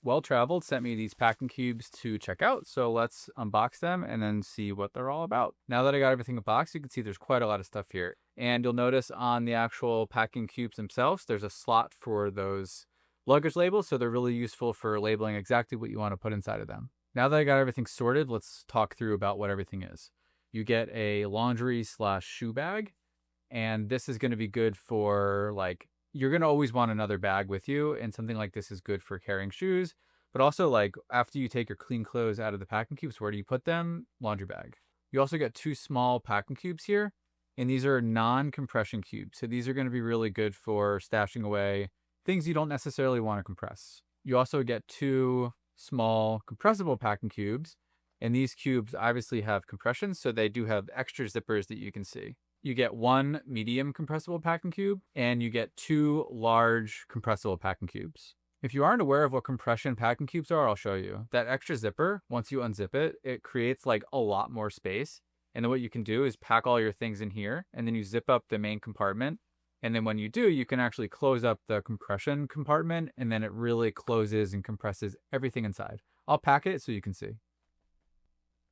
Well Traveled sent me these packing cubes to check out, so let's unbox them and then see what they're all about. Now that I got everything unboxed, you can see there's quite a lot of stuff here. And you'll notice on the actual packing cubes themselves, there's a slot for those luggage labels, so they're really useful for labeling exactly what you want to put inside of them. Now that I got everything sorted, let's talk through about what everything is. You get a laundry slash shoe bag, and this is going to be good for like, you're going to always want another bag with you, and something like this is good for carrying shoes, but also like after you take your clean clothes out of the packing cubes, where do you put them? Laundry bag. You also get two small packing cubes here, and these are non-compression cubes, so these are going to be really good for stashing away things you don't necessarily want to compress. You also get two small compressible packing cubes, and these cubes obviously have compression, so they do have extra zippers that you can see. You get one medium compressible packing cube, and you get two large compressible packing cubes. If you aren't aware of what compression packing cubes are, I'll show you. That extra zipper, once you unzip it, it creates like a lot more space. And then what you can do is pack all your things in here, and then you zip up the main compartment. And then when you do, you can actually close up the compression compartment, and then it really closes and compresses everything inside. I'll pack it so you can see.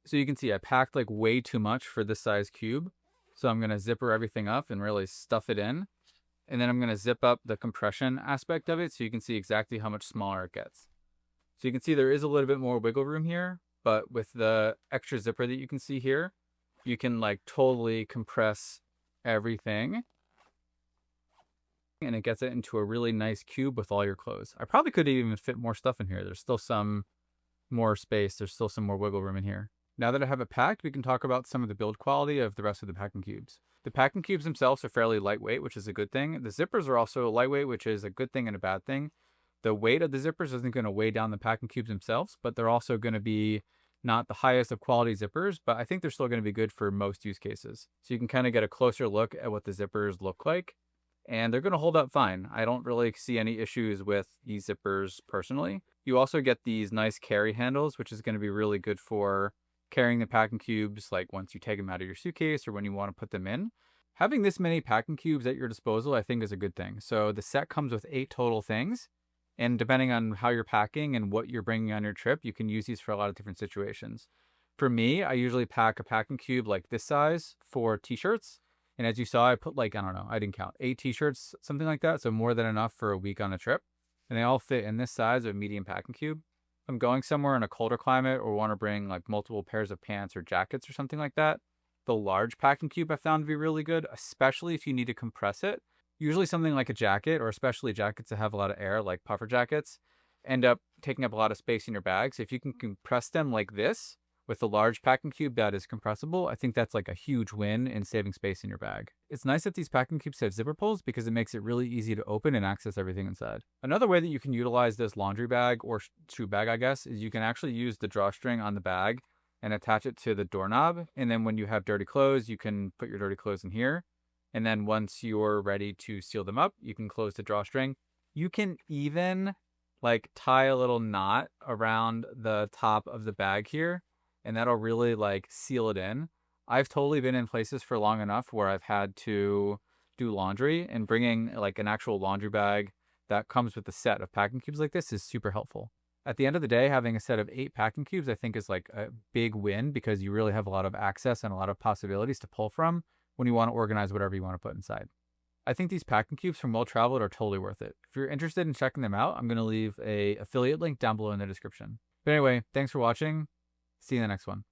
So you can see I packed like way too much for this size cube. So I'm going to zipper everything up and really stuff it in. And then I'm going to zip up the compression aspect of it so you can see exactly how much smaller it gets. So you can see there is a little bit more wiggle room here, but with the extra zipper that you can see here, you can like totally compress everything. And it gets it into a really nice cube with all your clothes. I probably could even fit more stuff in here. There's still some more space. There's still some more wiggle room in here. Now that I have it packed, we can talk about some of the build quality of the rest of the packing cubes. The packing cubes themselves are fairly lightweight, which is a good thing. The zippers are also lightweight, which is a good thing and a bad thing. The weight of the zippers isn't going to weigh down the packing cubes themselves, but they're also going to be not the highest of quality zippers, but I think they're still going to be good for most use cases. So you can kind of get a closer look at what the zippers look like, and they're going to hold up fine. I don't really see any issues with these zippers personally. You also get these nice carry handles, which is going to be really good for carrying the packing cubes, like once you take them out of your suitcase or when you want to put them in. Having this many packing cubes at your disposal, I think, is a good thing. So the set comes with 8 total things, and depending on how you're packing and what you're bringing on your trip, you can use these for a lot of different situations. For me, I usually pack a packing cube like this size for t-shirts. And as you saw, I put like, I don't know, I didn't count, 8 t-shirts, something like that. So more than enough for a week on a trip. And they all fit in this size of a medium packing cube. If I'm going somewhere in a colder climate or want to bring like multiple pairs of pants or jackets or something like that, the large packing cube I found to be really good, especially if you need to compress it. Usually something like a jacket, or especially jackets that have a lot of air, like puffer jackets, end up taking up a lot of space in your bag. So if you can compress them like this with a large packing cube that is compressible, I think that's like a huge win in saving space in your bag. It's nice that these packing cubes have zipper pulls because it makes it really easy to open and access everything inside. Another way that you can utilize this laundry bag or shoe bag, I guess, is you can actually use the drawstring on the bag and attach it to the doorknob. And then when you have dirty clothes, you can put your dirty clothes in here. And then once you're ready to seal them up, you can close the drawstring. You can even like tie a little knot around the top of the bag here, and that'll really like seal it in. I've totally been in places for long enough where I've had to do laundry, and bringing like an actual laundry bag that comes with a set of packing cubes like this is super helpful. At the end of the day, having a set of 8 packing cubes, I think, is like a big win because you really have a lot of access and a lot of possibilities to pull from when you want to organize whatever you want to put inside. I think these packing cubes from Well Traveled are totally worth it. If you're interested in checking them out, I'm going to leave a affiliate link down below in the description. But anyway, thanks for watching. See you in the next one.